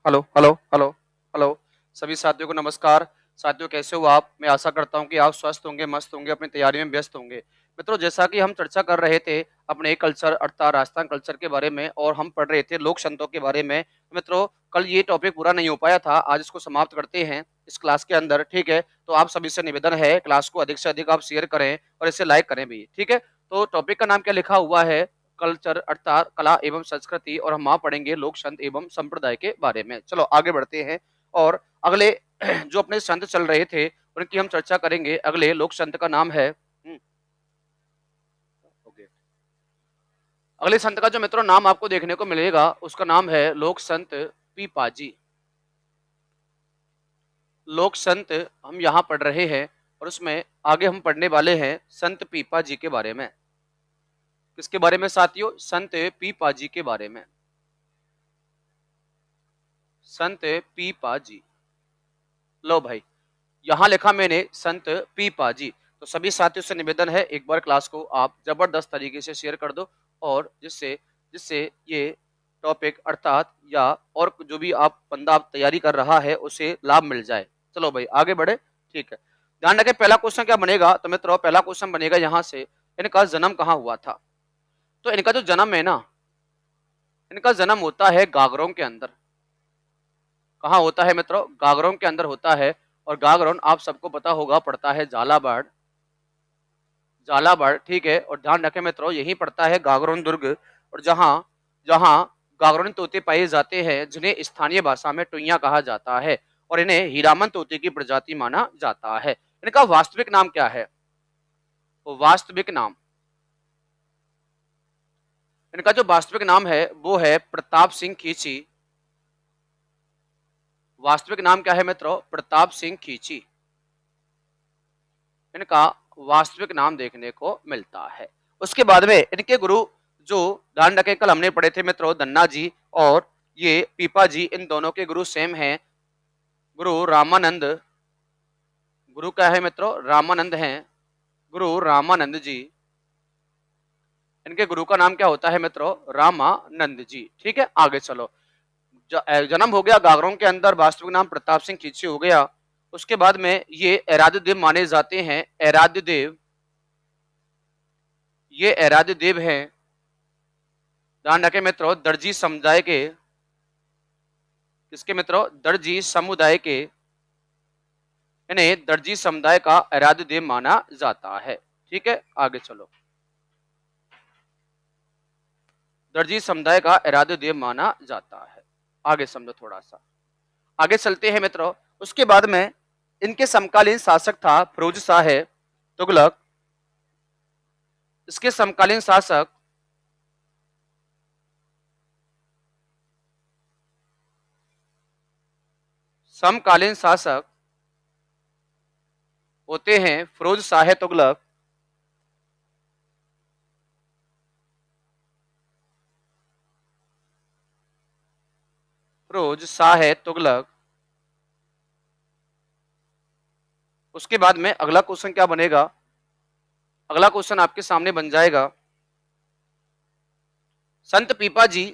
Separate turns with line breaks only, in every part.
Hello hello hello hello. सभी साथियों को नमस्कार। साथियों, कैसे हो आप? मैं आशा करता हूँ कि आप स्वस्थ होंगे, मस्त होंगे, अपनी तैयारी में व्यस्त होंगे। मित्रों, जैसा कि हम चर्चा कर रहे थे अपने कल्चर अर्थात राजस्थान कल्चर के बारे में, और हम पढ़ रहे थे लोक संतों के बारे में। मित्रों, कल ये टॉपिक पूरा नहीं हो पाया था, आज इसको समाप्त करते हैं इस क्लास के अंदर, ठीक है? तो आप सभी से निवेदन है, क्लास को अधिक से अधिक आप शेयर करें और इसे लाइक करें भी, ठीक है? तो टॉपिक का नाम क्या लिखा हुआ है? कल्चर अर्थात कला एवं संस्कृति, और हम वहां पढ़ेंगे लोक संत एवं संप्रदाय के बारे में। चलो आगे बढ़ते हैं और अगले जो अपने संत चल रहे थे उनकी हम चर्चा करेंगे। अगले लोक संत का नाम है ओके। अगले संत का जो मित्रों नाम आपको देखने को मिलेगा उसका नाम है लोक संत पीपाजी। लोक संत हम यहाँ पढ़ रहे हैं और उसमें आगे हम पढ़ने वाले हैं संत पीपा जी के बारे में। किसके बारे में साथियों? संत पीपा जी के बारे में। संत पीपा जी, लो भाई, यहां लिखा मैंने संत पीपा जी। तो सभी साथियों से निवेदन है एक बार क्लास को आप जबरदस्त तरीके से शेयर कर दो, और जिससे जिससे ये टॉपिक अर्थात या और जो भी आप बंदा आप तैयारी कर रहा है उसे लाभ मिल जाए। चलो भाई आगे बढ़े, ठीक है? ध्यान रखें पहला क्वेश्चन क्या बनेगा। तो मित्रों पहला क्वेश्चन बनेगा यहाँ से, इनका जन्म कहाँ हुआ था? तो इनका जो जन्म है ना, इनका जन्म होता है गागरों के अंदर। कहाँ होता है मित्रों? गागरों के अंदर होता है। और गागरोन आप सबको पता होगा पड़ता है झालावाड़, झालावाड़, ठीक है? और ध्यान रखें मित्रों यही पड़ता है गागरोन दुर्ग, और जहां जहां गागरोन तोते पाए जाते हैं जिन्हें स्थानीय भाषा में टुइया कहा जाता है, और इन्हें हीरामन तोते की प्रजाति माना जाता है। इनका वास्तविक नाम क्या है? वो वास्तविक नाम, इनका जो वास्तविक नाम है वो है प्रताप सिंह खींची। वास्तविक नाम क्या है मित्रों? प्रताप सिंह खींची इनका वास्तविक नाम देखने को मिलता है। उसके बाद में इनके गुरु, जो ध्यान रखें कल हमने पढ़े थे मित्रों धन्ना जी और ये पीपा जी, इन दोनों के गुरु सेम हैं। गुरु रामानंद, गुरु क्या है मित्रों? रामानंद हैं, गुरु रामानंद जी। इनके गुरु का नाम क्या होता है मित्रों? रामानंद जी, ठीक है? आगे चलो। जन्म हो गया गागरों के अंदर, वास्तविक नाम प्रताप सिंह खींची हो गया। उसके बाद में ये एराद्य देव माने जाते हैं। एराद्य देव, ये एराद्य देव हैं। ध्यान रखें मित्रों दर्जी समुदाय के, किसके मित्रों? दर्जी समुदाय के। इन्हें दर्जी समुदाय का एराद्य देव माना जाता है, ठीक है? आगे चलो। दर्जी समुदाय का एराद्य देव माना जाता है। आगे समझो थोड़ा सा, आगे चलते हैं मित्रों। उसके बाद में इनके समकालीन शासक था फिरोज शाह तुगलक। इसके समकालीन शासक समकालीन शासक होते हैं फिरोज शाह तुगलक। फिरोज शाह तुगलक। उसके बाद में अगला क्वेश्चन क्या बनेगा? अगला क्वेश्चन आपके सामने बन जाएगा संत पीपा जी,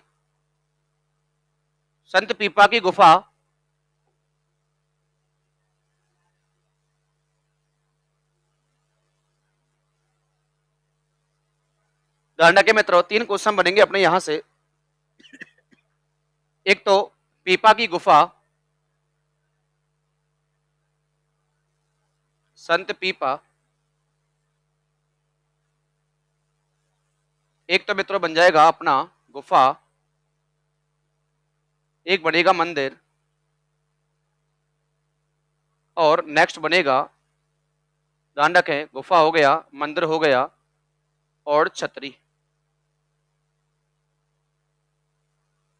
संत पीपा की गुफा ध्यान के मित्रों तीन क्वेश्चन बनेंगे अपने यहां से। एक तो पीपा की गुफा, संत पीपा। एक तो मित्रों बन जाएगा अपना गुफा, एक बनेगा मंदिर, और नेक्स्ट बनेगा, ध्यान रखें गुफा हो गया, मंदिर हो गया, और छतरी,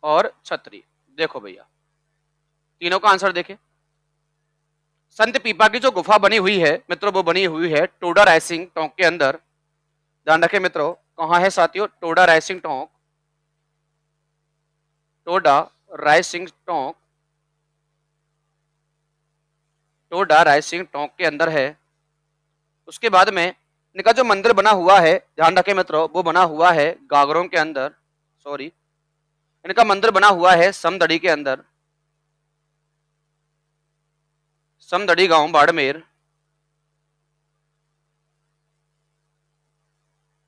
और छतरी। देखो भैया तीनों का आंसर देखें। संत पीपा की जो गुफा बनी हुई है मित्रों वो बनी हुई है टोडा रायसिंग टोंक के अंदर। ध्यान रखें मित्रों कहां है साथियों? Toda rising Tonk, Toda rising Tonk, Toda rising Tonk के अंदर है। उसके बाद में इनका जो मंदिर बना हुआ है ध्यान रखें मित्रों वो बना हुआ है गागरों के अंदर, सॉरी, इनका मंदिर बना हुआ है समदड़ी के अंदर। समदड़ी गांव बाड़मेर,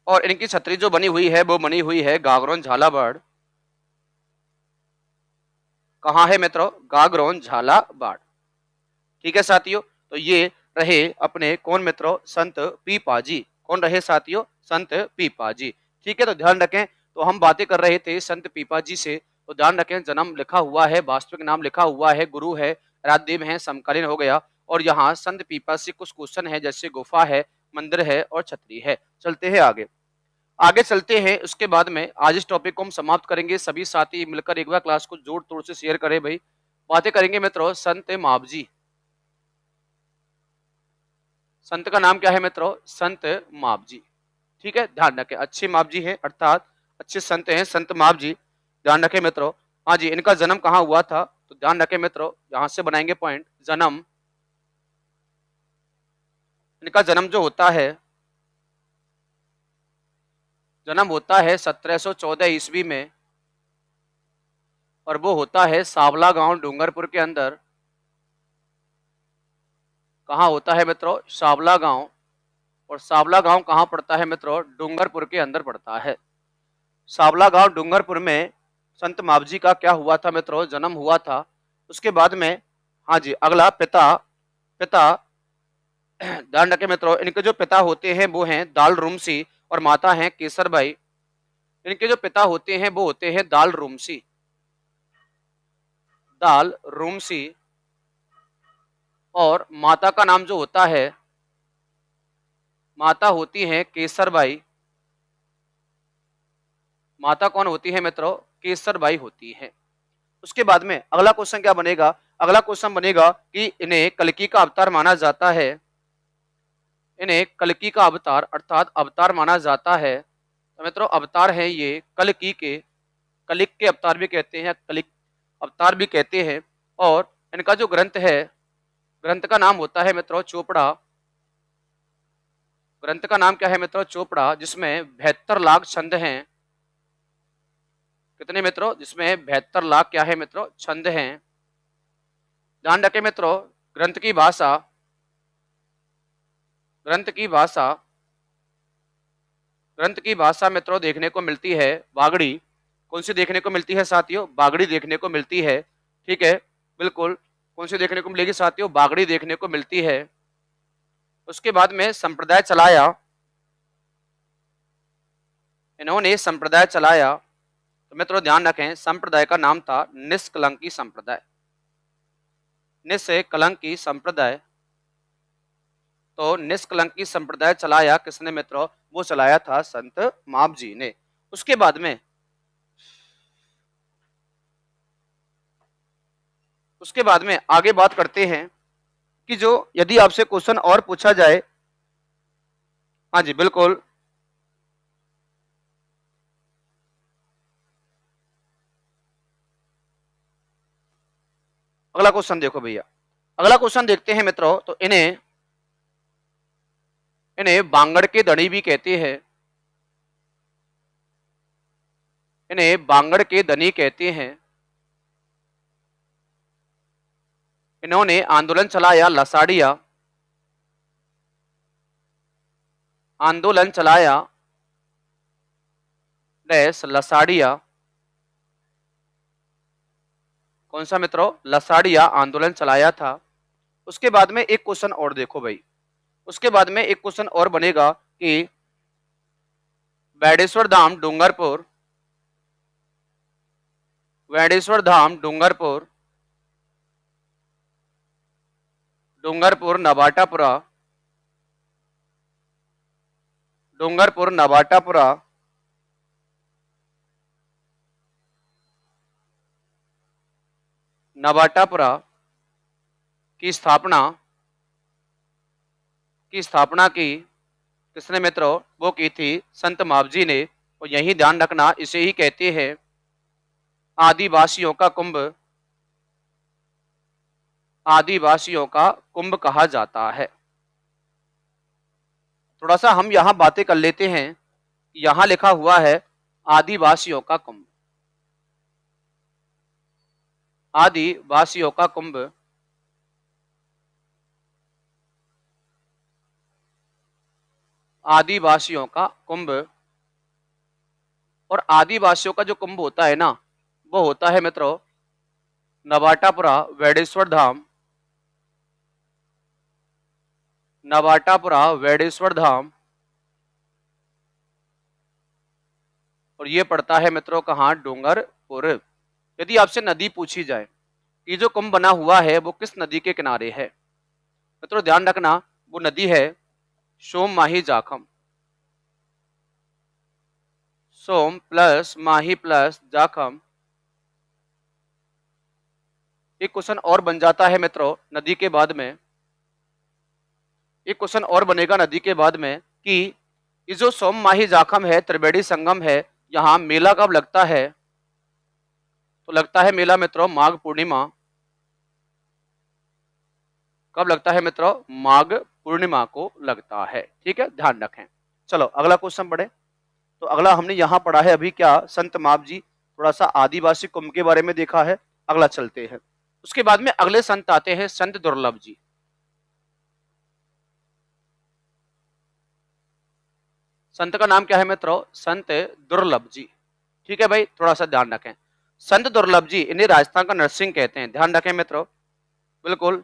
और इनकी छतरी जो बनी हुई है वो बनी हुई है गागरोन झालावाड़। कहाँ है मित्रों? गागरोन झालावाड़। ठीक है साथियों, तो ये रहे अपने कौन मित्रों? संत पीपाजी। कौन रहे साथियों? संत पीपाजी। ठीक है, तो ध्यान रखें, तो हम बातें कर रहे थे संत पीपाजी से, तो ध्यान रखें जन्म लिखा हुआ है, वास्तविक नाम लिखा हुआ है, गुरु है, राजदेव है, समकालीन हो गया, और यहाँ संत पीपाजी कुछ क्वेश्चन है, जैसे गुफा है, मंदिर है और छतरी है। चलते हैं आगे, आगे चलते हैं। उसके बाद में आज इस टॉपिक को हम समाप्त करेंगे। सभी साथी मिलकर एक बार क्लास को जोर तोड़ से शेयर करें भाई। बातें करेंगे मित्रों संत मावजी। संत का नाम क्या है मित्रों? संत मावजी। ठीक है, ध्यान रखें, अच्छे मावजी हैं, अर्थात अच्छे संत हैं संत मावजी। ध्यान रखें मित्रों। हाँ जी, इनका जन्म कहाँ हुआ था? तो ध्यान रखें मित्रों, यहां से बनाएंगे पॉइंट। जन्म, इनका जन्म जो होता है, जन्म होता है 1714 ईस्वी में, और वो होता है सावला गांव डूंगरपुर के अंदर। कहाँ होता है मित्रों? सावला गांव। और सावला गांव कहाँ पड़ता है मित्रों? डूंगरपुर के अंदर पड़ता है। सावला गांव डूंगरपुर में संत मावजी का क्या हुआ था मित्रों? जन्म हुआ था। उसके बाद में, हाँ जी, अगला पिता, पिता ध्यान रखें मित्रों, इनके जो पिता होते हैं वो हैं दाल रूमसी, और माता हैं केसरबाई। इनके जो पिता होते हैं वो होते हैं दाल रूमसी, दाल रूमसी, और माता का नाम जो होता है, माता होती है केसरबाई। माता कौन होती है मित्रों? केसरबाई होती है। उसके बाद में अगला क्वेश्चन क्या बनेगा? अगला क्वेश्चन बनेगा कि इन्हें कल्कि का अवतार माना जाता है। इन्हें कल्कि का अवतार अर्थात अवतार माना जाता है। तो मित्रों अवतार है ये कल्कि के, कलिक के अवतार भी कहते हैं, कलिक अवतार भी कहते हैं। और इनका जो ग्रंथ है, ग्रंथ का नाम होता है मित्रों चोपड़ा। ग्रंथ का नाम क्या है मित्रों? चोपड़ा, जिसमें 72 लाख छंद हैं। कितने मित्रों? जिसमें 72 लाख क्या है मित्रों? छंद हैं। ध्यान रखें मित्रों, ग्रंथ की भाषा, ग्रंथ की भाषा, ग्रंथ की भाषा मित्रों देखने को मिलती है बागड़ी। कौन सी देखने को मिलती है साथियों? बागड़ी देखने को मिलती है। ठीक है, बिल्कुल। कौन सी देखने को मिलेगी साथियों? बागड़ी देखने को मिलती है। उसके बाद में संप्रदाय चलाया, इन्होंने संप्रदाय चलाया। तो मित्रों ध्यान रखें, संप्रदाय का नाम था निष्कलंकी संप्रदाय, निष्कलंकी संप्रदाय। तो निष्कलंकी संप्रदाय चलाया किसने मित्रों? वो चलाया था संत मावजी ने। उसके बाद में, उसके बाद में आगे बात करते हैं कि जो यदि आपसे क्वेश्चन और पूछा जाए, हाँ जी बिल्कुल, अगला क्वेश्चन देखो भैया, अगला क्वेश्चन देखते हैं मित्रों। तो इन्हें, इन्हें बांगड़ के धनी भी कहते हैं, इन्हें बांगड़ के धनी कहते हैं। इन्होंने आंदोलन चलाया लसाड़िया, आंदोलन चलाया डैश लसाड़िया। कौन सा मित्रों? लसाड़िया आंदोलन चलाया था। उसके बाद में एक क्वेश्चन और देखो भाई, उसके बाद में एक क्वेश्चन और बनेगा कि वैडेश्वर धाम डूंगरपुर, वैडेश्वर धाम डूंगरपुर, डूंगरपुर नवाटापुरा, डूंगरपुर नवाटापुरा, नवाटापुरा की स्थापना, की स्थापना की किसने मित्रों? वो की थी संत मावजी ने। और यही ध्यान रखना, इसे ही कहते हैं आदिवासियों का कुंभ, आदिवासियों का कुंभ कहा जाता है। थोड़ा सा हम यहां बातें कर लेते हैं। यहां लिखा हुआ है आदिवासियों का कुंभ, आदिवासियों का कुंभ। आदिवासियों का कुंभ। और आदिवासियों का जो कुंभ होता है ना, वो होता है मित्रों नवाटापुरा वेडेश्वर धाम। नवाटापुरा वेडेश्वर धाम। और ये पड़ता है मित्रों कहाँ, डूंगरपुर। यदि आपसे नदी पूछी जाए कि जो कुंभ बना हुआ है वो किस नदी के किनारे है, मित्रों ध्यान रखना वो नदी है सोम माही जाखम। सोम प्लस माही प्लस जाखम। एक क्वेश्चन और बन जाता है मित्रों नदी के बाद में, एक क्वेश्चन और बनेगा नदी के बाद में कि ये जो सोम माही जाखम है, त्रिवेणी संगम है, यहाँ मेला कब लगता है? तो लगता है मेला मित्रों माघ पूर्णिमा। कब लगता है मित्रों? माघ पूर्णिमा को लगता है। ठीक है, ध्यान रखें। चलो अगला क्वेश्चन पढ़े। तो अगला हमने यहाँ पढ़ा है अभी क्या, संत माप जी, थोड़ा सा आदिवासी कुंभ के बारे में देखा है। अगला चलते हैं, उसके बाद में अगले संत आते हैं संत दुर्लभ जी। संत का नाम क्या है मित्रों? संत दुर्लभ जी। ठीक है भाई, थोड़ा सा ध्यान रखें। संत दुर्लभ जी, इन्हें राजस्थान का नरसिंह कहते हैं। ध्यान रखें मित्रों, बिल्कुल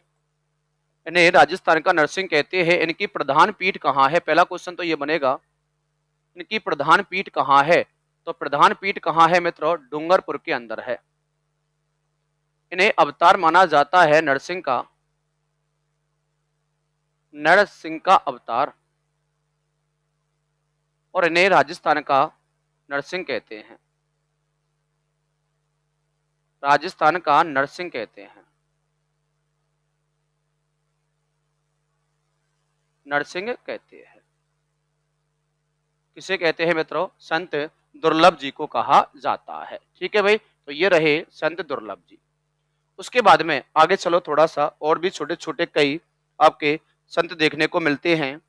इन्हें राजस्थान का नरसिंह कहते हैं। इनकी प्रधान पीठ कहाँ है? पहला क्वेश्चन तो ये बनेगा, इनकी प्रधान पीठ कहाँ है? तो प्रधान पीठ कहाँ है मित्रों? डूंगरपुर के अंदर है। इन्हें अवतार माना जाता है नरसिंह का, नरसिंह का अवतार। और इन्हें राजस्थान का नरसिंह कहते हैं, राजस्थान का नरसिंह कहते हैं, नरसिंह कहते हैं। किसे कहते हैं मित्रों? संत दुर्लभ जी को कहा जाता है। ठीक है भाई, तो ये रहे संत दुर्लभ जी। उसके बाद में आगे चलो, थोड़ा सा और भी छोटे छोटे कई आपके संत देखने को मिलते हैं।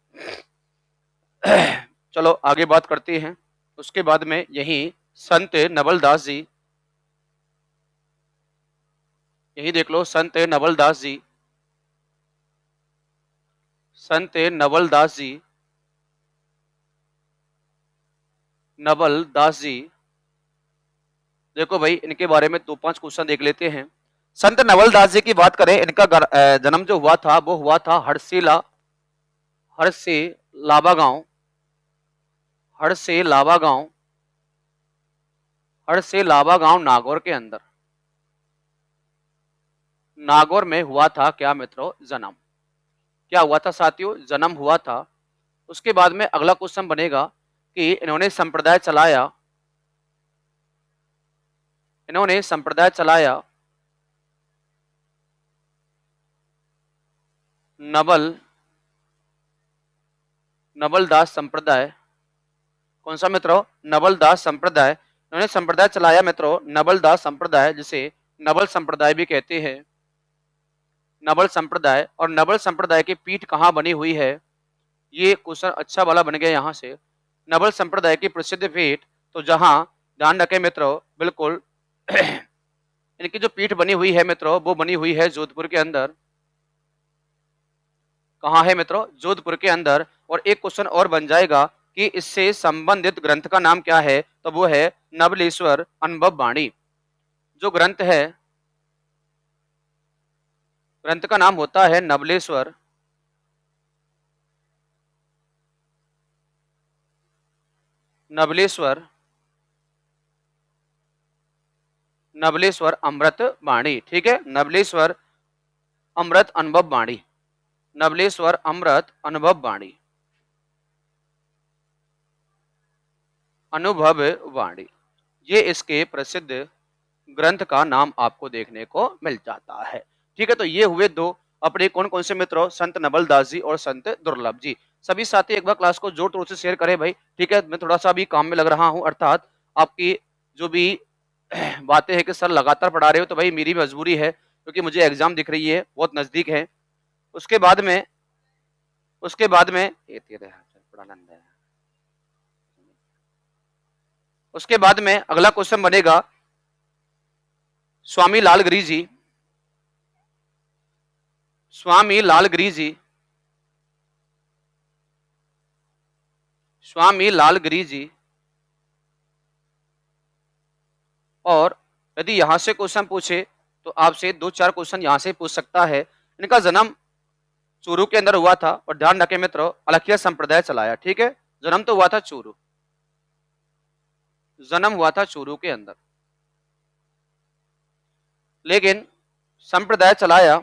चलो आगे बात करते हैं। उसके बाद में यही संत नवलदास जी, यही देख लो संत नवलदास जी, संत नवलदास जी, नवलदास जी। देखो भाई इनके बारे में 2-5 क्वेश्चन देख लेते हैं। संत नवलदास जी की बात करें, इनका जन्म जो हुआ था वो हुआ था हरसे लावा गांव, हरसे लावा गांव, हरसे लावा गांव नागौर के अंदर। नागौर में हुआ था क्या मित्रों? जन्म। क्या हुआ था साथियों? जन्म हुआ था। उसके बाद में अगला क्वेश्चन बनेगा कि इन्होंने संप्रदाय चलाया, इन्होंने संप्रदाय चलाया नवलदास संप्रदाय। कौन सा मित्रों? नवलदास संप्रदाय। इन्होंने संप्रदाय चलाया मित्रों नवलदास संप्रदाय, जिसे नवल संप्रदाय भी कहते हैं, नवल संप्रदाय। और नवल संप्रदाय की पीठ कहाँ बनी हुई है? ये क्वेश्चन अच्छा वाला बन गया यहाँ से। नवल संप्रदाय की प्रसिद्ध पीठ, तो जहां ध्यान रखें मित्रों, बिल्कुल इनकी जो पीठ बनी हुई है मित्रों वो बनी हुई है जोधपुर के अंदर। कहाँ है मित्रों? जोधपुर के अंदर। और एक क्वेश्चन और बन जाएगा कि इससे संबंधित ग्रंथ का नाम क्या है? तो वो है नवलेश्वर अनुभव वाणी। जो ग्रंथ है, ग्रंथ का नाम होता है नवलेश्वर, नवलेश्वर, नवलेश्वर अमृत वाणी। ठीक है, नवलेश्वर अमृत अनुभव वाणी, नवलेश्वर अमृत अनुभव वाणी, अनुभव वाणी, ये इसके प्रसिद्ध ग्रंथ का नाम आपको देखने को मिल जाता है। ठीक है, तो ये हुए दो अपने कौन कौन से मित्रों? संत नवलदास जी और संत दुर्लभ जी। सभी साथी एक बार क्लास को जोर तोड़ से शेयर करें भाई। ठीक है, मैं थोड़ा सा अभी काम में लग रहा हूं, अर्थात आपकी जो भी बातें हैं कि सर लगातार पढ़ा रहे हो, तो भाई मेरी मजबूरी है क्योंकि मुझे एग्जाम दिख रही है, बहुत नजदीक है। उसके बाद में, उसके बाद में उसके बाद में अगला क्वेश्चन बनेगा स्वामी लालगिरी जी, स्वामी लालगिरी जी, स्वामी लालगिरी जी। और यदि यहाँ से क्वेश्चन पूछे तो आपसे 2-4 क्वेश्चन यहाँ से पूछ सकता है। इनका जन्म चूरू के अंदर हुआ था और ध्यान रखें मित्रों, अलखिया संप्रदाय चलाया। ठीक है, जन्म तो हुआ था चूरू, जन्म हुआ था चूरू के अंदर, लेकिन संप्रदाय चलाया।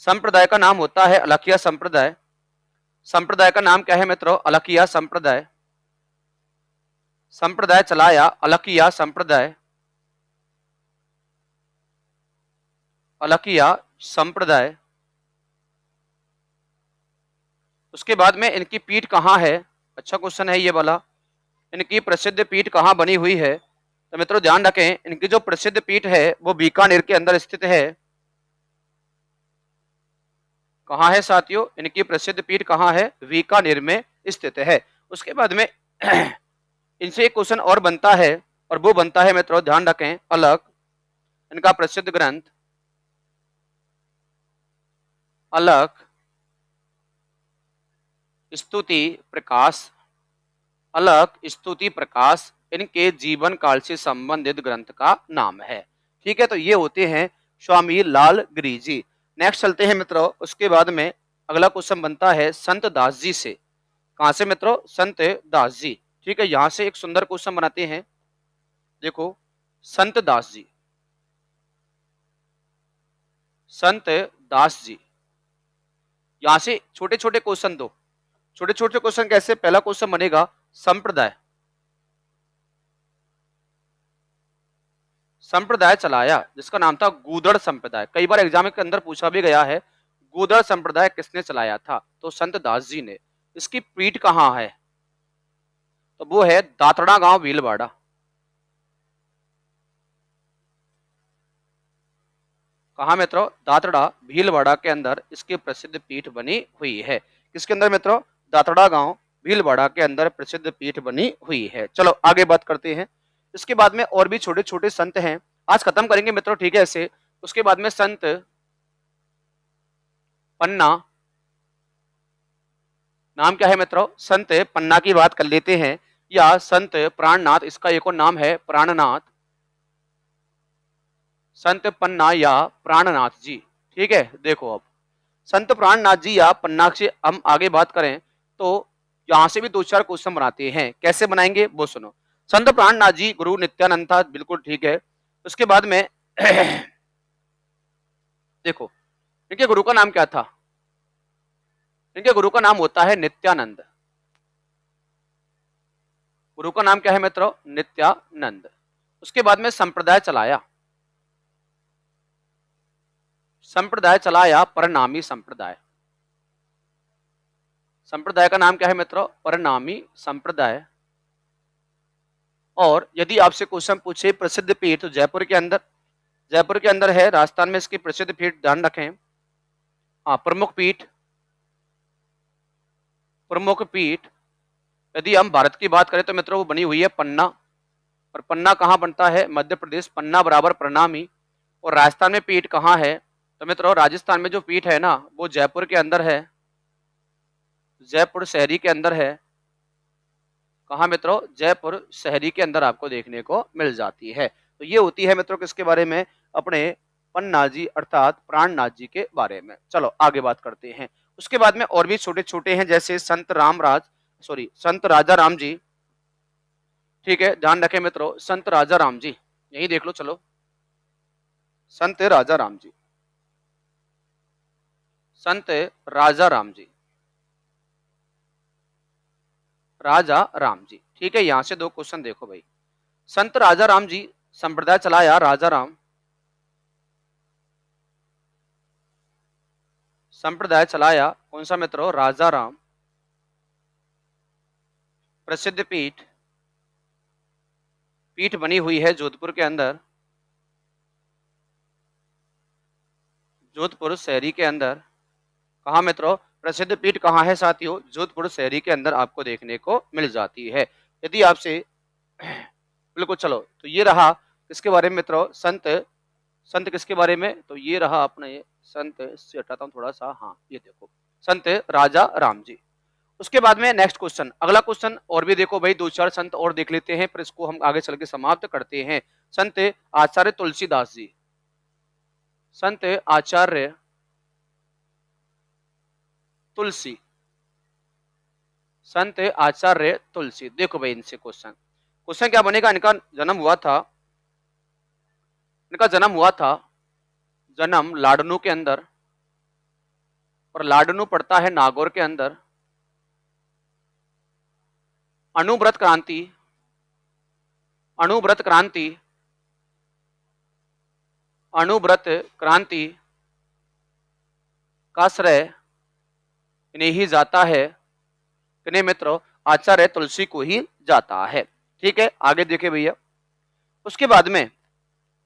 संप्रदाय का नाम होता है अलखिया संप्रदाय। संप्रदाय का नाम क्या है मित्रों? अलखिया संप्रदाय। संप्रदाय चलाया अलखिया संप्रदाय, अलखिया संप्रदाय। उसके बाद में इनकी पीठ कहाँ है? अच्छा क्वेश्चन है ये वाला। इनकी प्रसिद्ध पीठ कहाँ बनी हुई है? तो मित्रों ध्यान रखें, इनकी जो प्रसिद्ध पीठ है वो बीकानेर के अंदर स्थित है। कहाँ है साथियों? इनकी प्रसिद्ध पीठ कहाँ है? बीकानेर में स्थित है। उसके बाद में इनसे एक क्वेश्चन और बनता है, और वो बनता है मित्रों ध्यान रखें अलख। इनका प्रसिद्ध ग्रंथ अलख स्तुति प्रकाश, अलख स्तुति प्रकाश इनके जीवन काल से संबंधित ग्रंथ का नाम है। ठीक है, तो ये होते हैं स्वामी लालगिरी जी। नेक्स्ट चलते हैं मित्रों। उसके बाद में अगला क्वेश्चन बनता है संत दास जी से। कहां से मित्रों? संत दास जी। ठीक है, यहां से एक सुंदर क्वेश्चन बनाते हैं। देखो, संत दास जी, संत दास जी। यहां से छोटे छोटे क्वेश्चन दो। छोटे छोटे क्वेश्चन कैसे? पहला क्वेश्चन बनेगा संप्रदाय, संप्रदाय चलाया जिसका नाम था गूदड़ संप्रदाय। कई बार एग्जाम के अंदर पूछा भी गया है, गूदड़ संप्रदाय किसने चलाया था? तो संत दास जी ने। इसकी पीठ कहाँ है? तो वो है दातड़ा गांव भीलवाड़ा। कहा मित्रों? दातड़ा भीलवाड़ा के अंदर इसकी प्रसिद्ध पीठ बनी हुई है। किसके अंदर मित्रों? दातड़ा गांव भीलवाड़ा के अंदर प्रसिद्ध पीठ बनी हुई है। चलो आगे बात करते हैं। इसके बाद में और भी छोटे छोटे संत हैं, आज खत्म करेंगे मित्रों। ठीक है ऐसे। उसके बाद में संत पन्ना, नाम क्या है मित्रों? संत पन्ना की बात कर लेते हैं, या संत प्राणनाथ, इसका एक और नाम है प्राणनाथ। संत पन्ना या प्राणनाथ जी। ठीक है, देखो अब संत प्राणनाथ जी या पन्ना से हम आगे बात करें तो यहां से भी 2-4 क्वेश्चन बनाते हैं। कैसे बनाएंगे वो सुनो। संत प्राणनाथ जी गुरु नित्यानंद था, बिल्कुल ठीक है। उसके बाद में देखो, इनके गुरु का नाम क्या था? इनके गुरु का नाम होता है नित्यानंद। गुरु का नाम क्या है मित्रों? नित्यानंद। उसके बाद में संप्रदाय चलाया, संप्रदाय चलाया परनामी संप्रदाय। संप्रदाय का नाम क्या है मित्रों? परनामी संप्रदाय। और यदि आपसे क्वेश्चन पूछे प्रसिद्ध पीठ, तो जयपुर के अंदर, जयपुर के अंदर है, राजस्थान में इसकी प्रसिद्ध पीठ ध्यान रखें। हाँ, प्रमुख पीठ, प्रमुख पीठ यदि हम भारत की बात करें तो मित्रों वो बनी हुई है पन्ना। और पन्ना कहाँ बनता है? मध्य प्रदेश, पन्ना बराबर प्रणामी। और राजस्थान में पीठ कहाँ है? तो मित्रों राजस्थान में जो पीठ है ना वो जयपुर के अंदर है, जयपुर शहरी के अंदर है। कहा मित्रों? जयपुर शहरी के अंदर आपको देखने को मिल जाती है। तो ये होती है मित्रों किसके बारे में? अपने पन्ना जी अर्थात प्राणनाथ जी के बारे में। चलो आगे बात करते हैं। उसके बाद में और भी छोटे छोटे हैं, जैसे संत रामराज, सॉरी संत राजा राम जी। ठीक है, ध्यान रखें मित्रों, संत राजा राम जी, यही देख लो। चलो, संत राजा राम जी, संत राजा राम जी, राजा राम जी। ठीक है, यहां से 2 क्वेश्चन देखो भाई। संत राजा राम जी संप्रदाय चलाया राजा राम, संप्रदाय चलाया कौन सा मित्रों? राजा राम। प्रसिद्ध पीठ, पीठ बनी हुई है जोधपुर के अंदर, जोधपुर शहरी के अंदर। कहा मित्रों? प्रसिद्ध पीठ कहाँ है साथियों? जोधपुर शहरी के अंदर आपको देखने को मिल जाती है। यदि आपसे बिल्कुल, चलो तो ये रहा किसके बारे में मित्रों? संत, संत किसके बारे में? तो ये रहा अपना, ये संत से हटाता हूं थोड़ा सा, हाँ ये देखो, संत राजा राम जी। उसके बाद में नेक्स्ट क्वेश्चन, अगला क्वेश्चन और भी देखो भाई, दो चार संत और देख लेते हैं, फिर इसको हम आगे चल के समाप्त करते हैं। संत आचार्य तुलसीदास जी, संत आचार्य तुलसी, संत आचार्य तुलसी। देखो भाई इनसे क्वेश्चन, क्वेश्चन क्या बनेगा, इनका जन्म हुआ था जन्म लाडनू के अंदर, और लाडनू पड़ता है नागौर के अंदर। अणुव्रत क्रांति, अणुव्रत क्रांति, अणुव्रत क्रांति का श्रेय इन्हें ही जाता है, किन्हें मित्रों, आचार्य तुलसी को ही जाता है। ठीक है, आगे देखे भैया। उसके बाद में,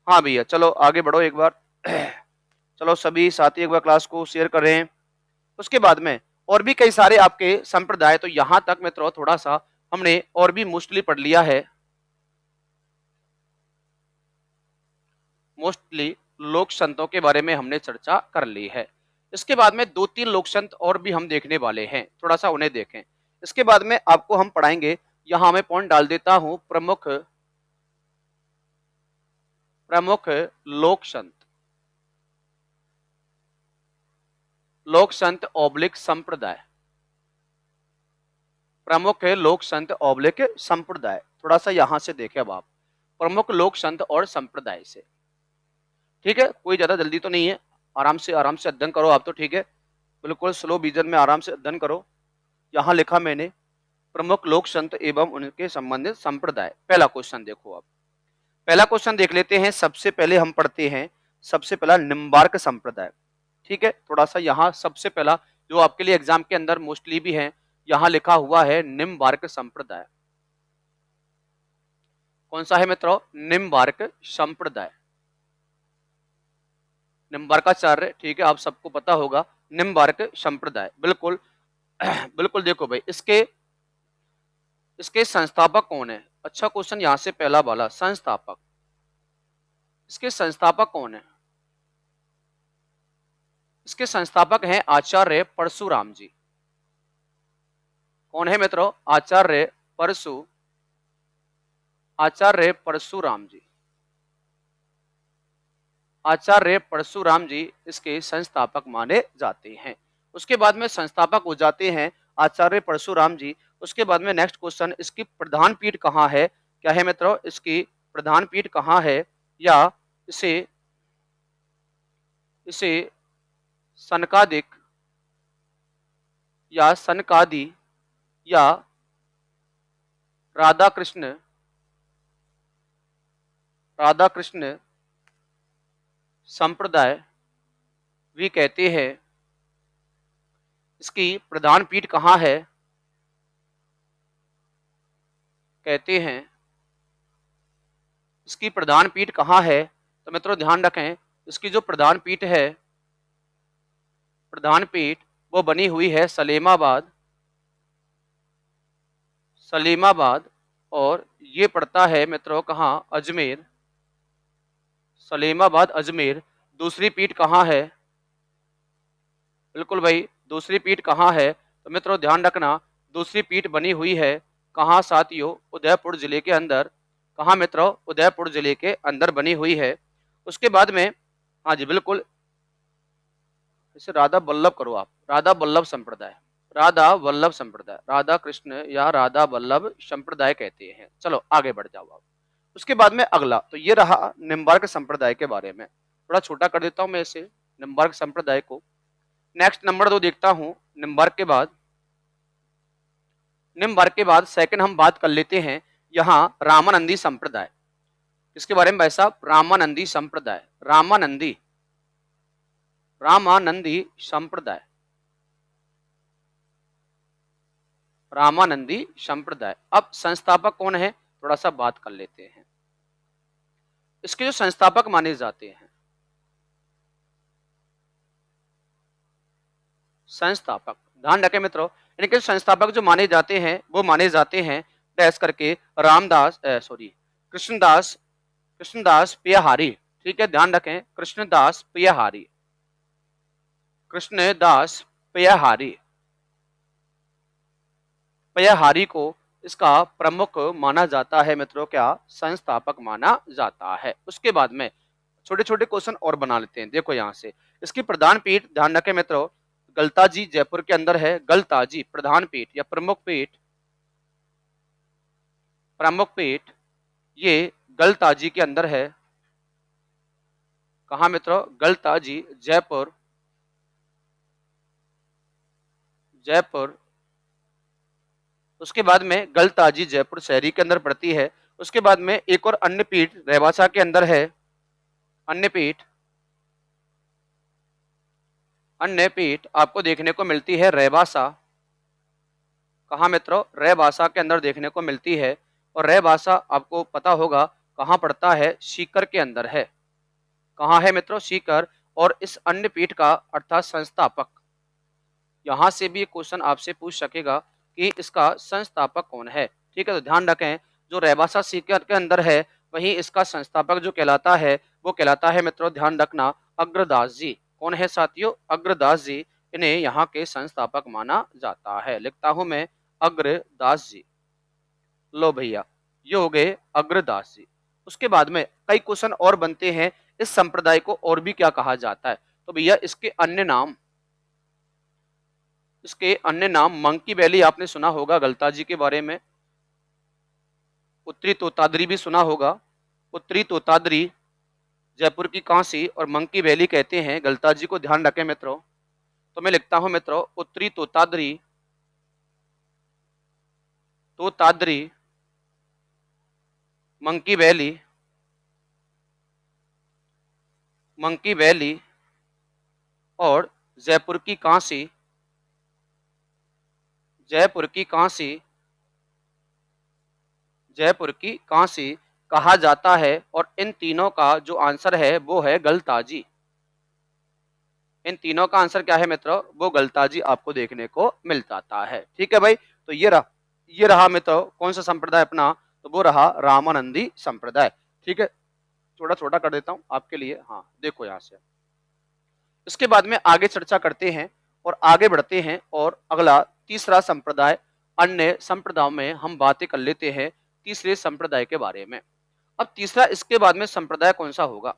हाँ भैया चलो आगे बढ़ो एक बार चलो सभी साथी एक बार क्लास को शेयर कर रहे हैं। उसके बाद में और भी कई सारे आपके संप्रदाय, तो यहां तक मित्रों थोड़ा सा हमने और भी मोस्टली पढ़ लिया है, मोस्टली लोक संतों के बारे में हमने चर्चा कर ली है। इसके बाद में दो तीन लोक संत और भी हम देखने वाले हैं, थोड़ा सा उन्हें देखें। इसके बाद में आपको हम पढ़ाएंगे, यहां मैं पॉइंट डाल देता हूं, प्रमुख प्रमुख लोक संत, लोक संत ओब्लिक संप्रदाय, प्रमुख लोक संत ओब्लिक संप्रदाय। थोड़ा सा यहां से देखें अब आप, प्रमुख लोक संत और संप्रदाय से। ठीक है, कोई ज्यादा जल्दी तो नहीं है, आराम से अध्ययन करो आप, तो ठीक है, बिल्कुल स्लो विजन में आराम से अध्ययन करो। यहां लिखा मैंने प्रमुख लोक संत एवं उनके संबंधित संप्रदाय। पहला क्वेश्चन देखो आप, पहला क्वेश्चन देख लेते हैं। सबसे पहले हम पढ़ते हैं, सबसे पहला निम्बार्क संप्रदाय। ठीक है, थोड़ा सा यहाँ सबसे पहला जो आपके लिए एग्जाम के अंदर मोस्टली भी है, यहाँ लिखा हुआ है निम्बार्क संप्रदाय। कौन सा है मित्रों, निम्बार्क संप्रदाय, निम्बार्काचार्य। ठीक है, आप सबको पता होगा निम्बार्क संप्रदाय, बिल्कुल बिल्कुल। देखो भाई इसके इसके संस्थापक कौन है, अच्छा क्वेश्चन यहां से पहला वाला, संस्थापक, इसके संस्थापक कौन है, इसके संस्थापक हैं आचार्य परशुराम जी। कौन है मित्रों, आचार्य परशुराम जी, आचार्य परशुराम जी इसके संस्थापक माने जाते हैं। उसके बाद में संस्थापक हो जाते हैं आचार्य परशुराम जी। उसके बाद में नेक्स्ट क्वेश्चन, इसकी प्रधान पीठ कहाँ है, क्या है मित्रों, इसकी प्रधान पीठ कहाँ है, या इसे इसे सनकादिक या सनकादि या राधा कृष्ण संप्रदाय भी कहते हैं। इसकी प्रधान पीठ कहाँ है, कहते हैं इसकी प्रधान पीठ कहाँ है, तो मित्रों ध्यान रखें, इसकी जो प्रधान पीठ है, प्रधान पीठ वो बनी हुई है सलेमाबाद, सलीमाबाद, और ये पड़ता है मित्रों कहाँ, अजमेर, सलीमाबाद अजमेर। दूसरी पीठ कहाँ है, बिल्कुल भाई दूसरी पीठ कहाँ है, तो मित्रों ध्यान रखना, दूसरी पीठ बनी हुई है कहाँ साथियों, उदयपुर जिले के अंदर। कहाँ मित्रों, उदयपुर जिले के अंदर बनी हुई है। उसके बाद में, हाँ जी बिल्कुल, इसे राधा वल्लभ करो आप, राधा वल्लभ संप्रदाय, राधा वल्लभ संप्रदाय, राधा कृष्ण या राधा वल्लभ संप्रदाय कहते हैं। चलो आगे बढ़ जाओ आप। उसके बाद में अगला, तो ये रहा निम्बार्क संप्रदाय के बारे में, थोड़ा छोटा कर देता हूं मैं इसे, निम्बार्क संप्रदाय को। नेक्स्ट नंबर 2 देखता हूं, निम्बार्क के बाद सेकंड हम बात कर लेते हैं यहाँ रामानंदी संप्रदाय। इसके बारे में भाई साहब, रामानंदी संप्रदाय, रामानंदी संप्रदाय, रामानंदी संप्रदाय। अब संस्थापक कौन है, थोड़ा सा बात कर लेते हैं। इसके जो संस्थापक माने जाते हैं, संस्थापक ध्यान रखें मित्रों, इनके संस्थापक जो माने जाते हैं वो माने जाते हैं डैश करके कृष्णदास पियाहारी। ठीक है, ध्यान रखें, कृष्णदास पियाहारी। पयहारी को इसका प्रमुख माना जाता है मित्रों, क्या संस्थापक माना जाता है। उसके बाद में छोटे छोटे क्वेश्चन और बना लेते हैं। देखो यहाँ से इसकी प्रधान पीठ ध्यान रखें मित्रों, गलताजी जयपुर के अंदर है। गलताजी प्रधान पीठ या प्रमुख पीठ, प्रमुख पीठ ये गलताजी के अंदर है। कहा मित्रों? गलताजी जयपुर, जयपुर। उसके बाद में गलताजी जयपुर शहरी के अंदर पड़ती है। उसके बाद में एक और अन्य पीठ रेवासा के अंदर है। अन्य पीठ, अन्य पीठ आपको देखने को मिलती है रेवासा। कहा मित्रों? रेवासा के अंदर देखने को मिलती है। और रेवासा आपको पता होगा कहाँ पड़ता है, सीकर के अंदर है। कहाँ है मित्रों? सीकर। और इस अन्य पीठ का अर्थात संस्थापक, यहां से भी क्वेश्चन आपसे पूछ सकेगा कि इसका संस्थापक कौन है। ठीक है, तो ध्यान रखें जो रेवासा सीकर के अंदर है वहीं इसका संस्थापक जो कहलाता है वो कहलाता है मित्रों, ध्यान रखना, अग्रदास जी। कौन है साथियों? अग्रदास जी। इन्हें यहाँ के संस्थापक माना जाता है। लिखता हूं मैं अग्रदास जी। लो भैया, ये हो गए अग्रदास जी। उसके बाद में कई क्वेश्चन और बनते हैं, इस संप्रदाय को और भी क्या कहा जाता है? तो भैया इसके अन्य नाम, इसके अन्य नाम मंकी वैली आपने सुना होगा गलताजी के बारे में। उत्तरी तोताद्री भी सुना होगा। उत्तरी तोताद्री जयपुर की कांसी और मंकी वैली कहते हैं गलताजी को, ध्यान रखें मित्रों। तो मैं लिखता हूं मित्रों उत्तरी Totadri, Totadri, monkey valley, monkey valley और जयपुर की कांसी, जयपुर की कांसी, जयपुर की कांसी कहा जाता है। और इन तीनों का जो आंसर है वो है गलताजी। इन तीनों का आंसर क्या है मित्रों? वो गलताजी आपको देखने को मिल जाता है। ठीक है भाई, तो ये रहा मित्रों कौन सा संप्रदाय अपना? तो वो रहा रामानंदी संप्रदाय। ठीक है, थोड़ा छोटा कर देता हूं आपके लिए। हाँ देखो यहाँ से इसके बाद में आगे चर्चा करते हैं और आगे बढ़ते हैं। और अगला तीसरा संप्रदाय, अन्य संप्रदायों में हम बातें कर लेते हैं तीसरे संप्रदाय के बारे में। अब तीसरा इसके बाद में संप्रदाय कौन सा होगा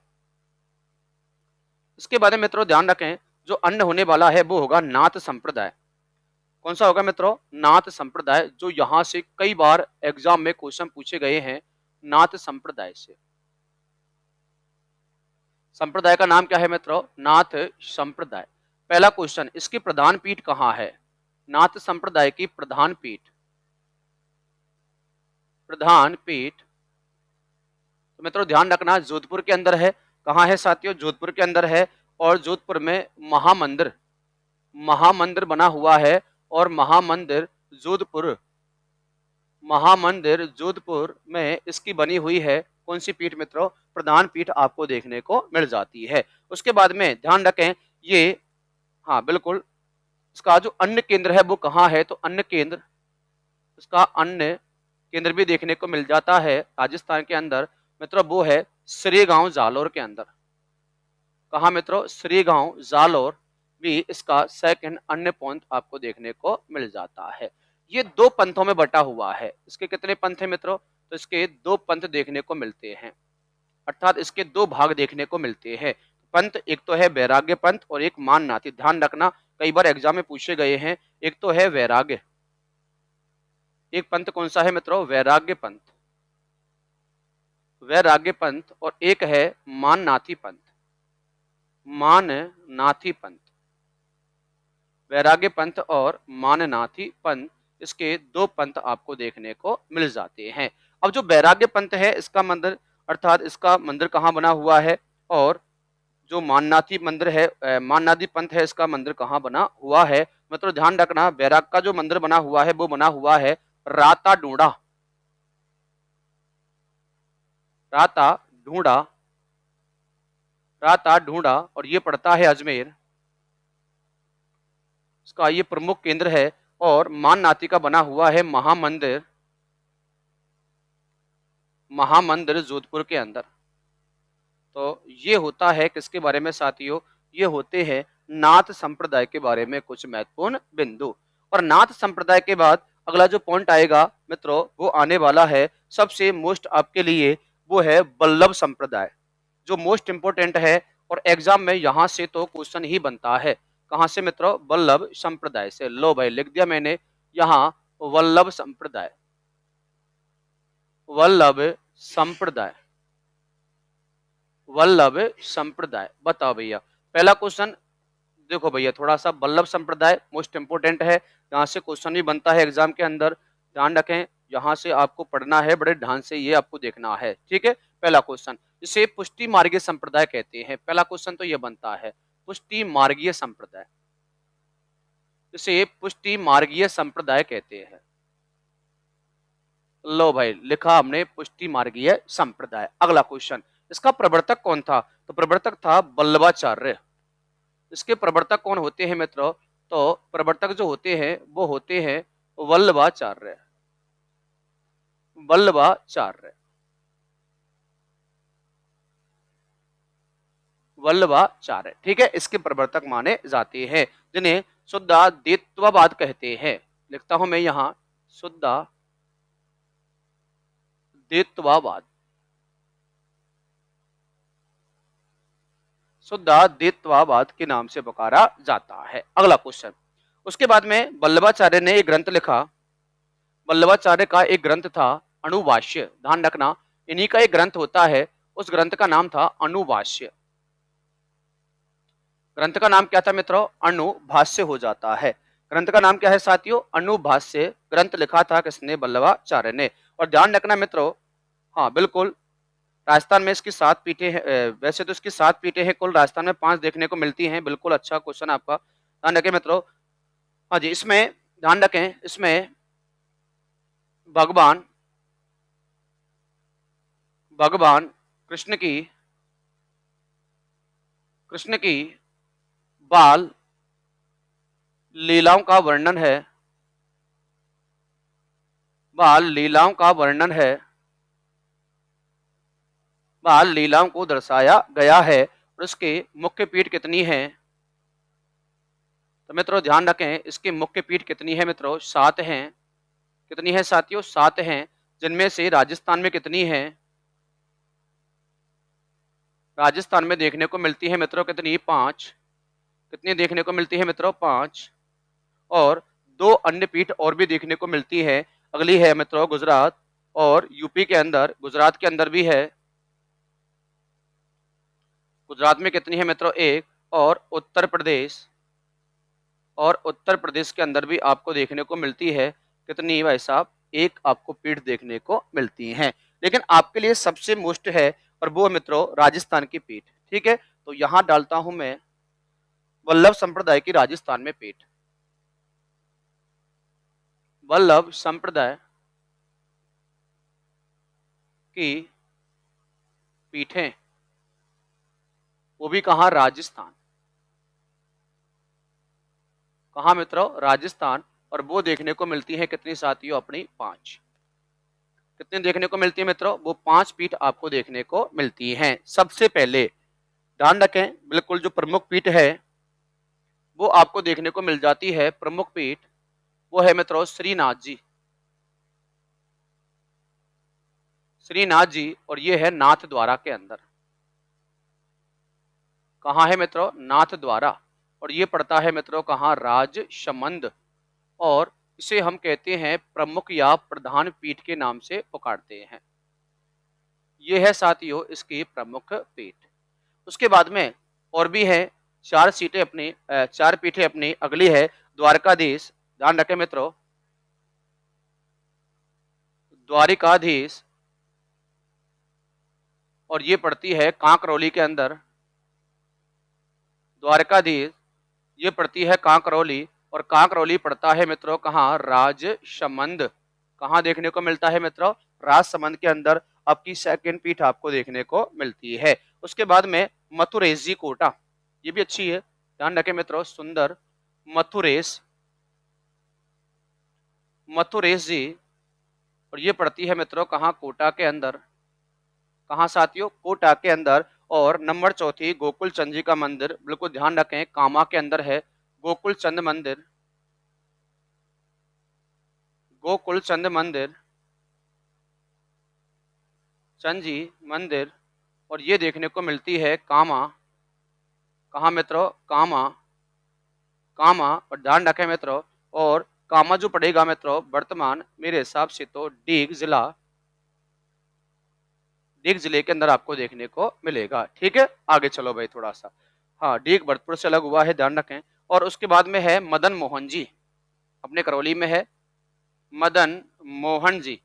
इसके बारे में मित्रों ध्यान रखें, जो अन्य होने वाला है वो होगा नाथ संप्रदाय। कौन सा होगा मित्रों? नाथ संप्रदाय, जो यहां से कई बार एग्जाम में क्वेश्चन पूछे गए हैं नाथ संप्रदाय से। संप्रदाय का नाम क्या है मित्रों? नाथ संप्रदाय। पहला क्वेश्चन, इसकी प्रधान पीठ कहाँ है? नाथ संप्रदाय की प्रधान पीठ, प्रधान पीठ तो मित्रों ध्यान रखना जोधपुर के अंदर है। कहाँ है साथियों? जोधपुर के अंदर है। और जोधपुर में महामंदिर, महामंदिर बना हुआ है। और महामंदिर जोधपुर, महामंदिर जोधपुर में इसकी बनी हुई है। कौन सी पीठ मित्रों? प्रधान पीठ आपको देखने को मिल जाती है। उसके बाद में ध्यान रखें ये, हाँ बिल्कुल, इसका जो अन्य केंद्र है वो कहाँ है? तो अन्य केंद्र, इसका अन्य केंद्र भी देखने को मिल जाता है राजस्थान के अंदर मित्रों, वो है श्री गांव जालोर के अंदर। कहा मित्रों? श्री गांव जालोर भी इसका सेकंड अन्य पंथ आपको देखने को मिल जाता है। ये दो पंथों में बटा हुआ है। इसके कितने पंथ हैं मित्रों? तो इसके दो पंथ देखने को मिलते हैं, अर्थात इसके दो भाग देखने को मिलते हैं। पंथ एक तो है वैराग्य पंथ और एक माननाथी। ध्यान रखना कई बार एग्जाम में पूछे गए हैं। एक तो है वैराग्य, एक पंथ कौन सा है मित्रों? वैराग्य पंथ, वैराग्य पंथ। और एक है माननाथी पंथ, माननाथी पंथ। वैराग्य पंथ और माननाथी पंथ, इसके दो पंथ आपको देखने को मिल जाते हैं। अब जो वैराग्य पंथ है इसका मंदिर, अर्थात इसका मंदिर कहाँ बना हुआ है? और जो माननाथी मंदिर है, माननाथी पंथ है, इसका मंदिर कहाँ बना हुआ है? मतलब ध्यान रखना वैराग का जो मंदिर बना हुआ है वो बना हुआ है राता ढूंढा, राता ढूंढा, राता ढूंढा। और ये पड़ता है अजमेर, इसका ये प्रमुख केंद्र है। और माननाथी का बना हुआ है महामंदिर, महामंदिर जोधपुर के अंदर। तो ये होता है किसके बारे में साथियों? ये होते हैं नाथ संप्रदाय के बारे में कुछ महत्वपूर्ण बिंदु। और नाथ संप्रदाय के बाद अगला जो पॉइंट आएगा मित्रों वो आने वाला है सबसे मोस्ट आपके लिए, वो है वल्लभ संप्रदाय, जो मोस्ट इंपोर्टेंट है और एग्जाम में यहां से तो क्वेश्चन ही बनता है। कहां से मित्रों? वल्लभ संप्रदाय से। लो भाई लिख दिया मैंने यहाँ वल्लभ संप्रदाय, वल्लभ संप्रदाय, वल्लभ संप्रदाय। बताओ भैया पहला क्वेश्चन देखो भैया, थोड़ा सा वल्लभ संप्रदाय मोस्ट इंपोर्टेंट है, यहाँ से क्वेश्चन भी बनता है एग्जाम के अंदर, ध्यान रखें। यहाँ से आपको पढ़ना है बड़े ध्यान से, ये आपको देखना है, ठीक है। पहला क्वेश्चन, इसे पुष्टि मार्गीय संप्रदाय कहते हैं। पहला क्वेश्चन तो ये बनता है पुष्टि मार्गीय संप्रदाय, इसे पुष्टि मार्गीय संप्रदाय कहते हैं। लो भाई लिखा हमने पुष्टि मार्गीय संप्रदाय। अगला क्वेश्चन, इसका प्रवर्तक कौन था? तो प्रवर्तक था वल्लभाचार्य। इसके प्रवर्तक कौन होते हैं मित्रों? तो प्रवर्तक जो होते हैं वो होते हैं वल्लभाचार्य, वल्लभाचार्य, वल्लभाचार्य, ठीक है। इसके प्रवर्तक माने जाते हैं, जिन्हें शुद्धाद्वैतवाद कहते हैं। लिखता हूं मैं यहां शुद्धाद्वैतवाद, शुद्धाद्वैतवाद के नाम से पुकारा जाता है। अगला क्वेश्चन, उसके बाद में वल्लभाचार्य ने एक ग्रंथ लिखा, वल्लभाचार्य का एक ग्रंथ था अणुभाष्य। ध्यान रखना इन्हीं का एक ग्रंथ होता है, उस ग्रंथ का नाम था अणुभाष्य। ग्रंथ का नाम क्या था मित्रों? अणुभाष्य हो जाता है। ग्रंथ का नाम क्या है साथियों? अणुभाष्य। ग्रंथ लिखा था किसने? वल्लभाचार्य ने। और ध्यान रखना मित्रों, हाँ बिल्कुल, राजस्थान में इसकी 7 पीठें हैं। वैसे तो इसकी 7 पीठें हैं कुल, राजस्थान में 5 देखने को मिलती हैं। बिल्कुल अच्छा क्वेश्चन आपका, ध्यान रखें मित्रों। हाँ जी, इसमें ध्यान रखें, इसमें भगवान भगवान कृष्ण की बाल लीलाओं का वर्णन है, बाल लीलाओं का वर्णन है, बाल लीलाओं को दर्शाया गया है। और उसके मुख्य पीठ कितनी है? तो मित्रों ध्यान रखें, इसकी मुख्य पीठ कितनी है मित्रों? 7 हैं। कितनी है साथियों? 7 हैं, जिनमें से राजस्थान में कितनी है? राजस्थान में देखने को मिलती है मित्रों कितनी? 5। कितनी देखने को मिलती है मित्रों? 5। और 2 अन्य पीठ और भी देखने को मिलती है। अगली है मित्रों गुजरात और यूपी के अंदर, गुजरात के अंदर भी है। गुजरात में कितनी है मित्रों? 1। और उत्तर प्रदेश के अंदर भी आपको देखने को मिलती है। कितनी भाई साहब? 1 आपको पीठ देखने को मिलती हैं। लेकिन आपके लिए सबसे मोस्ट है और वो मित्रों राजस्थान की पीठ, ठीक है। तो यहां डालता हूं मैं वल्लभ संप्रदाय की राजस्थान में पीठ, वल्लभ संप्रदाय की पीठें, वो भी कहां? राजस्थान। कहां मित्रों? राजस्थान। और वो देखने को मिलती है कितनी साथियों? अपनी 5। कितनी देखने को मिलती है मित्रों? वो 5 पीठ आपको देखने को मिलती हैं। सबसे पहले ध्यान रखें, बिल्कुल जो प्रमुख पीठ है वो आपको देखने को मिल जाती है, प्रमुख पीठ वो है मित्रों श्रीनाथ जी, श्रीनाथ जी। और ये है नाथ द्वारा के अंदर। कहाँ है मित्रों? नाथ द्वारा। और ये पड़ता है मित्रों कहाँ? राजसमंद। और इसे हम कहते हैं प्रमुख या प्रधान पीठ के नाम से पुकारते हैं। ये है साथियों इसकी प्रमुख पीठ। उसके बाद में और भी है 4 सीटें अपनी, 4 पीठें अपनी। अगली है द्वारकाधीश। ध्यान रखें मित्रों, द्वारिकाधीश। और ये पड़ती है कांकरौली के अंदर। द्वारकाधीश ये पड़ती है कांकरौली। और कांकरौली पड़ता है मित्रों कहाँ? राजसमंद। कहाँ देखने को मिलता है मित्रों? राजसमंद के अंदर आपकी सेकंड पीठ आपको देखने को मिलती है। उसके बाद में मथुरेश जी कोटा, ये भी अच्छी है, ध्यान रखें मित्रों। सुंदर मथुरेश, मथुरेश जी। और ये पड़ती है मित्रों कहाँ? कोटा के अंदर। कहाँ साथियों? कोटा के अंदर। और नंबर 4 गोकुल चंद जी का मंदिर, बिल्कुल ध्यान रखें, कामा के अंदर है गोकुल चंद मंदिर, गोकुल चंद मंदिर, चंद जी मंदिर, और ये देखने को मिलती है कामा, कहाँ मित्रों, कामा, कामा, और ध्यान रखें मित्रों, और कामा जो पड़ेगा मित्रों वर्तमान मेरे हिसाब से तो डीग जिले के अंदर आपको देखने को मिलेगा। ठीक है, आगे चलो भाई थोड़ा सा। हाँ, डीग भरतपुर से अलग हुआ है, ध्यान रखें। और उसके बाद में है मदन मोहन जी, अपने करौली में है मदन मोहन जी,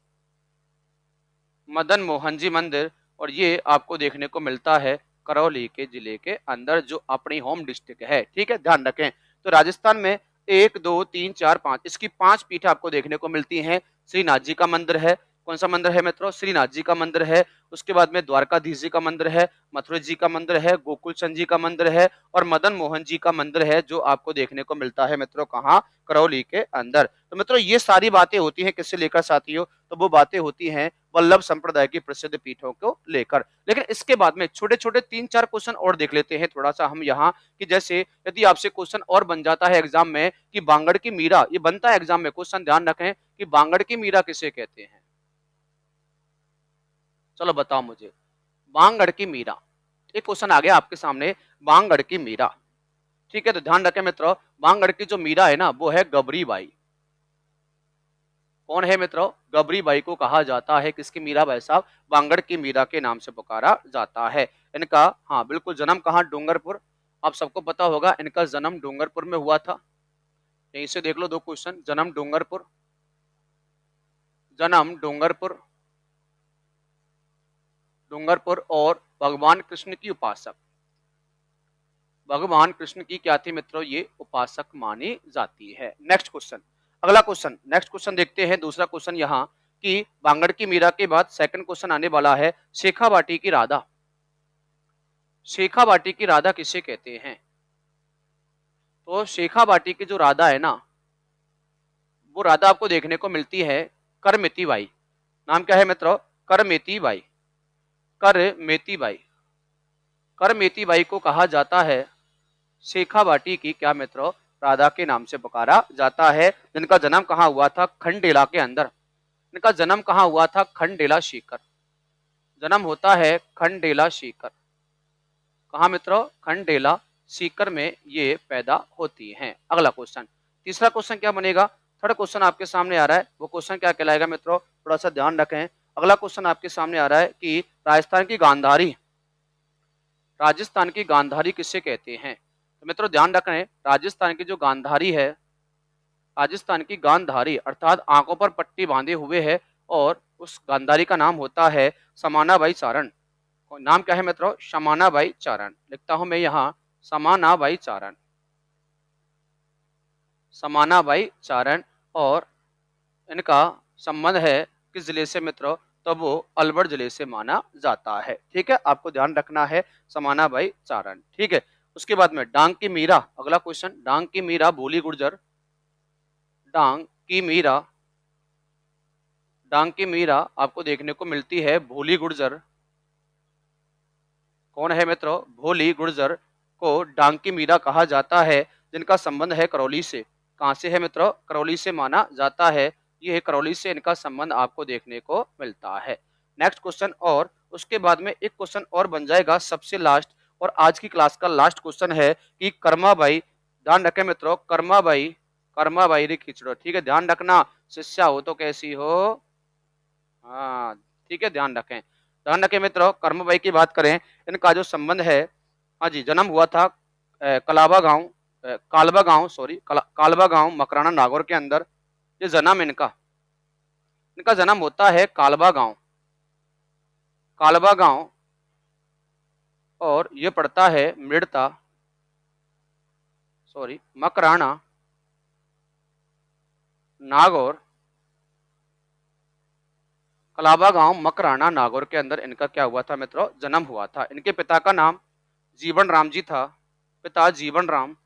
मदन मोहन जी मंदिर, और ये आपको देखने को मिलता है करौली के जिले के अंदर, जो अपनी होम डिस्ट्रिक्ट है। ठीक है, ध्यान रखें। तो राजस्थान में 1 2 3 4 5 इसकी 5 पीठ आपको देखने को मिलती हैं। श्रीनाथ जी का मंदिर है। कौन सा मंदिर है मित्रों? श्रीनाथ जी का मंदिर है। उसके बाद में द्वारकाधीश जी का मंदिर है, मथुरा जी का मंदिर है, गोकुल चंद जी का मंदिर है, और मदन मोहन जी का मंदिर है, जो आपको देखने को मिलता है मित्रों कहाँ? करौली के अंदर। तो मित्रों ये सारी बातें होती हैं किससे लेकर साथियों? तो वो बातें होती हैं वल्लभ संप्रदाय की प्रसिद्ध पीठों को लेकर। लेकिन इसके बाद में छोटे छोटे 3 4 क्वेश्चन और देख लेते हैं थोड़ा सा हम यहाँ, कि जैसे यदि आपसे क्वेश्चन और बन जाता है एग्जाम में कि बांगड़ की मीरा, ये बनता है एग्जाम में क्वेश्चन, ध्यान रखें कि बांगड़ की मीरा किसे कहते हैं? चलो बताओ मुझे, बांगड़ की मीरा, एक क्वेश्चन आ गया आपके सामने, बांगड़ की मीरा। ठीक है, तो ध्यान रखें मित्रों, बांगड़ की जो मीरा है ना वो है गबरी बाई। कौन है मित्रों? गबरी बाई को कहा जाता है किसकी मीरा भाई साहब? बांगड़ की मीरा के नाम से पुकारा जाता है। इनका, हाँ बिल्कुल, जन्म कहाँ? डूंगरपुर। आप सबको पता होगा इनका जन्म डूंगरपुर में हुआ था। यहीं से देख लो 2 क्वेश्चन, जन्म डूंगरपुर, जन्म डूंगरपुर, डूंगरपुर, और भगवान कृष्ण की उपासक, भगवान कृष्ण की क्या थी मित्रों? ये उपासक मानी जाती है। नेक्स्ट क्वेश्चन, अगला क्वेश्चन, नेक्स्ट क्वेश्चन देखते हैं। दूसरा क्वेश्चन यहाँ कि बांगड़ की मीरा के बाद सेकंड क्वेश्चन आने वाला है, शेखावाटी की राधा। शेखावाटी की राधा किसे कहते हैं? तो शेखावाटी की जो राधा है ना, वो राधा आपको देखने को मिलती है करमेती बाई। नाम क्या है मित्रों? Karmeti by, Karmeti by, Karmeti by को कहा जाता है शेखावाटी की क्या मित्रों? राधा के नाम से पुकारा जाता है। जिनका जन्म कहाँ हुआ था? खंडेला के अंदर। इनका जन्म कहाँ हुआ था? खंडेला सीकर। जन्म होता है खंडेला सीकर। कहाँ मित्रों? खंडेला सीकर में ये पैदा होती हैं। अगला क्वेश्चन, तीसरा क्वेश्चन क्या बनेगा? थर्ड क्वेश्चन आपके सामने आ रहा है, वो क्वेश्चन क्या कहलाएगा मित्रों? थोड़ा सा ध्यान रखें। अगला क्वेश्चन आपके सामने आ रहा है कि राजस्थान की गांधारी, राजस्थान की गांधारी किसे कहते हैं? तो मित्रों ध्यान रखें, राजस्थान की जो गांधारी है, राजस्थान की गांधारी अर्थात आंखों पर पट्टी बांधे हुए है, और उस गांधारी का नाम होता है समानाबाई चारण। नाम क्या है मित्रों? समानाबाई चारण। लिखता हूं मैं यहाँ, समानाबाई चारण, समानाबाई चारण। और इनका संबंध है किस जिले से मित्रों? तो वो अलवर जिले से माना जाता है। ठीक है, आपको ध्यान रखना है समानाबाई चारण। ठीक है, उसके बाद में डांग की मीरा, अगला क्वेश्चन, डांग की मीरा भोली गुर्जर, डांग की मीरा, डांग की मीरा आपको देखने को मिलती है भोली गुर्जर। कौन है मित्रों? भोली गुर्जर को डांग की मीरा कहा जाता है, जिनका संबंध है करौली से। कहां से है मित्रों? करौली से माना जाता है। ये करौली से इनका संबंध आपको देखने को मिलता है। नेक्स्ट क्वेश्चन, और उसके बाद में एक क्वेश्चन और बन जाएगा सबसे लास्ट, और आज की क्लास का लास्ट क्वेश्चन है कि कर्माबाई, ध्यान रखें मित्रों, कर्माबाई, कर्माबाई रे खिचड़ो। ठीक है, ध्यान रखना, शिष्या हो तो कैसी हो? हाँ, ठीक है, ध्यान रखें, ध्यान रखें मित्रों। कर्मबाई की बात करें, इनका जो संबंध है, हाँ जी, जन्म हुआ था कलाबा गांव, कालबा गांव, सॉरी, कालबा गांव मकराना नागौर के अंदर। ये जन्म इनका, इनका जन्म होता है कालबा गांव, कालबा गांव, और ये पड़ता है मृड़ता, सॉरी, मकराना नागौर, कलाबा गांव मकराना नागौर के अंदर इनका क्या हुआ था मित्रों? जन्म हुआ था। इनके पिता का नाम जीवन राम जी था, पिता जीवन राम,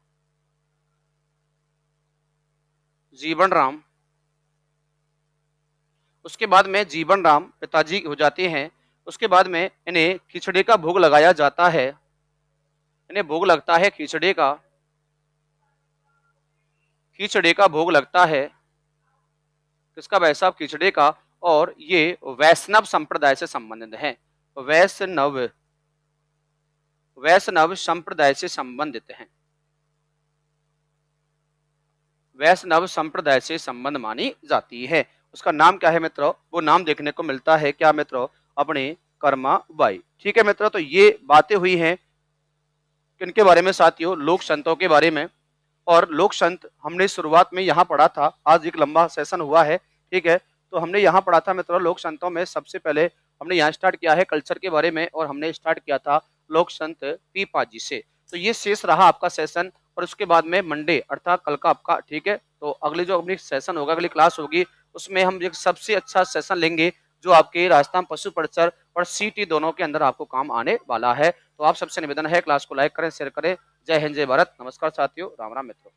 जीवन राम। उसके बाद में जीवन राम पिताजी हो जाते हैं। उसके बाद में इन्हें खिचड़े का भोग लगाया जाता है, इन्हें भोग लगता है खिचड़े का, खिचड़े का भोग लगता है। किसका भाई साहब? खिचड़ी का। और ये वैष्णव संप्रदाय से संबंधित है। वैष्णव वैष्णव संप्रदाय से संबंधित हैं। वैष्णव संप्रदाय से संबंध मानी जाती है। उसका नाम क्या है मित्रों? वो नाम देखने को मिलता है क्या मित्रों? अपने कर्माबाई। ठीक है मित्रों, तो ये बातें हुई हैं किनके बारे में साथियों? लोक संतों के बारे में। और लोक संत हमने शुरुआत में यहाँ पढ़ा था, आज एक लंबा सेशन हुआ है। ठीक है, तो हमने यहाँ पढ़ा था मित्रों लोक संतों में सबसे पहले हमने यहाँ स्टार्ट किया है कल्चर के बारे में, और हमने स्टार्ट किया था लोक संत पीपा जी से। तो ये शेष रहा आपका सेशन, और उसके बाद में मंडे अर्थात कल का आपका, ठीक है, तो अगली जो अपनी सेशन होगा, अगली क्लास होगी, उसमें हम एक सबसे अच्छा सेशन लेंगे जो आपके राजस्थान पशु परिचर और सीटी दोनों के अंदर आपको काम आने वाला है। तो आप सबसे निवेदन है क्लास को लाइक करें, शेयर करें। जय हिंद, जय भारत, नमस्कार साथियों, राम राम मित्रों।